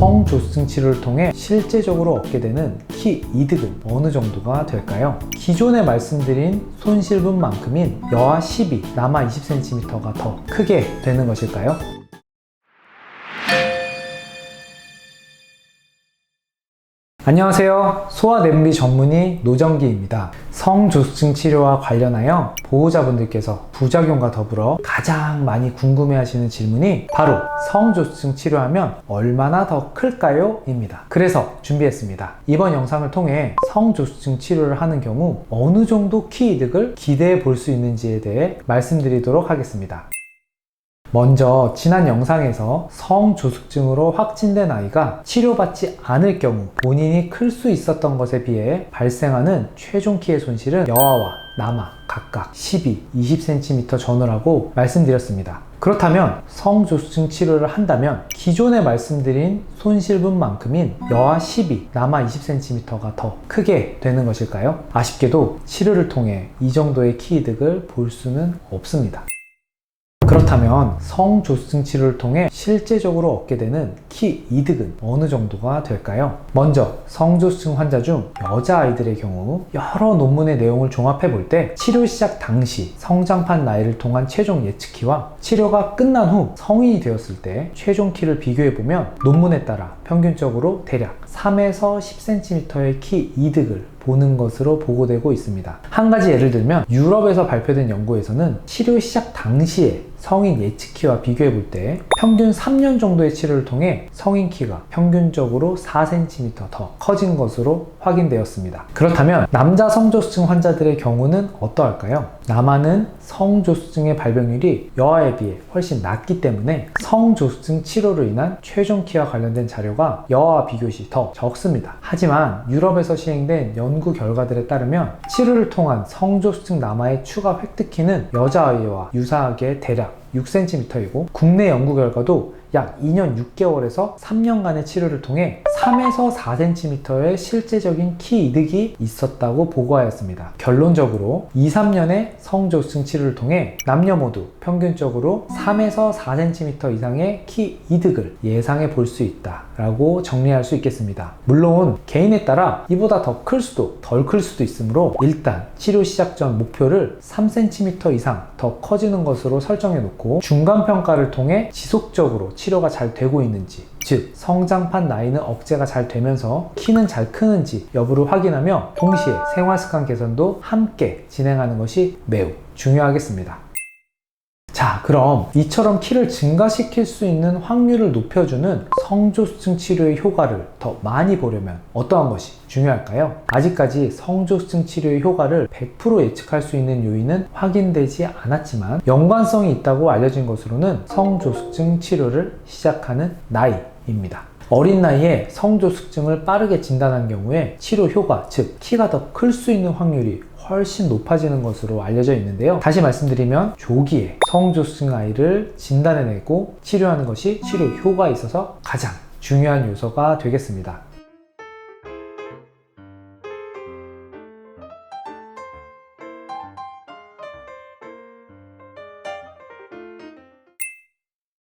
성조증 치료를 통해 실제적으로 얻게 되는 키 이득은 어느 정도가 될까요? 기존에 말씀드린 손실분만큼인 여하 12, 남하 20cm가 더 크게 되는 것일까요? 안녕하세요. 소아내분비 전문의 노정기입니다. 성조증 치료와 관련하여 보호자분들께서 부작용과 더불어 가장 많이 궁금해하시는 질문이 바로 성조증 치료하면 얼마나 더 클까요? 입니다. 그래서 준비했습니다. 이번 영상을 통해 성조증 치료를 하는 경우 어느 정도 키 이득을 기대해 볼 수 있는지에 대해 말씀드리도록 하겠습니다. 먼저 지난 영상에서 성조숙증으로 확진된 아이가 치료받지 않을 경우 본인이 클 수 있었던 것에 비해 발생하는 최종 키의 손실은 여하와 남하 각각 12, 20cm 전후라고 말씀드렸습니다. 그렇다면 성조숙증 치료를 한다면 기존에 말씀드린 손실분만큼인 여하 12, 남하 20cm가 더 크게 되는 것일까요? 아쉽게도 치료를 통해 이 정도의 키 이득을 볼 수는 없습니다. 그렇다면 성조증 치료를 통해 실제적으로 얻게 되는 키 이득은 어느 정도가 될까요? 먼저 성조증 환자 중 여자아이들의 경우 여러 논문의 내용을 종합해 볼 때 치료 시작 당시 성장판 나이를 통한 최종 예측키와 치료가 끝난 후 성인이 되었을 때 최종 키를 비교해 보면 논문에 따라 평균적으로 대략 3에서 10cm의 키 이득을 보는 것으로 보고되고 있습니다. 한 가지 예를 들면 유럽에서 발표된 연구에서는 치료 시작 당시에 성인 예측키와 비교해 볼 때 평균 3년 정도의 치료를 통해 성인 키가 평균적으로 4cm 더 커진 것으로 확인되었습니다. 그렇다면 남자 성조증 환자들의 경우는 어떠할까요? 남아는 성조증의 발병률이 여아에 비해 훨씬 낮기 때문에 성조증 치료로 인한 최종 키와 관련된 자료가 여아와 비교시 더 적습니다. 하지만 유럽에서 시행된 연구 결과들에 따르면 치료를 통한 성조증 남아의 추가 획득키는 여자아이와 유사하게 대략 6cm이고 국내 연구 결과도 약 2년 6개월에서 3년간의 치료를 통해 3에서 4cm의 실제적인 키 이득이 있었다고 보고하였습니다. 결론적으로 2, 3년의 성조증 치료를 통해 남녀 모두 평균적으로 3에서 4cm 이상의 키 이득을 예상해 볼 수 있다라고 정리할 수 있겠습니다. 물론 개인에 따라 이보다 더 클 수도 덜 클 수도 있으므로 일단 치료 시작 전 목표를 3cm 이상 더 커지는 것으로 설정해 놓고 중간 평가를 통해 지속적으로 치료가 잘 되고 있는지, 즉 성장판 나이는 억제가 잘 되면서 키는 잘 크는지 여부를 확인하며 동시에 생활 습관 개선도 함께 진행하는 것이 매우 중요하겠습니다. 자, 그럼 이처럼 키를 증가시킬 수 있는 확률을 높여주는 성조증 치료의 효과를 더 많이 보려면 어떠한 것이 중요할까요? 아직까지 성조증 치료의 효과를 100% 예측할 수 있는 요인은 확인되지 않았지만 연관성이 있다고 알려진 것으로는 성조증 치료를 시작하는 나이입니다. 어린 나이에 성조숙증을 빠르게 진단한 경우에 치료 효과, 즉 키가 더 클 수 있는 확률이 훨씬 높아지는 것으로 알려져 있는데요. 다시 말씀드리면 조기에 성조숙증 아이를 진단해내고 치료하는 것이 치료 효과에 있어서 가장 중요한 요소가 되겠습니다.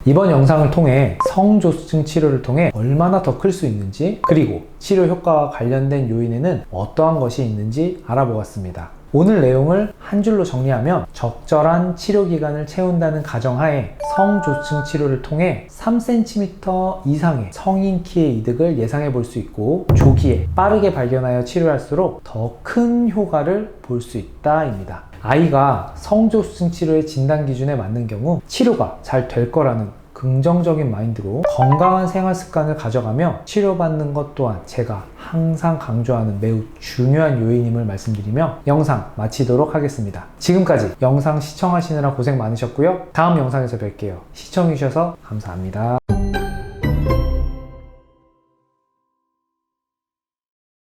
이번 영상을 통해 성조증 치료를 통해 얼마나 더 클 수 있는지, 그리고 치료 효과와 관련된 요인에는 어떠한 것이 있는지 알아보았습니다. 오늘 내용을 한 줄로 정리하면 적절한 치료 기간을 채운다는 가정하에 성조증 치료를 통해 3cm 이상의 성인 키의 이득을 예상해 볼 수 있고 조기에 빠르게 발견하여 치료할수록 더 큰 효과를 볼 수 있다입니다. 아이가 성조증 치료의 진단 기준에 맞는 경우 치료가 잘 될 거라는 긍정적인 마인드로 건강한 생활 습관을 가져가며 치료받는 것 또한 제가 항상 강조하는 매우 중요한 요인임을 말씀드리며 영상 마치도록 하겠습니다. 지금까지 영상 시청하시느라 고생 많으셨고요. 다음 영상에서 뵐게요. 시청해주셔서 감사합니다.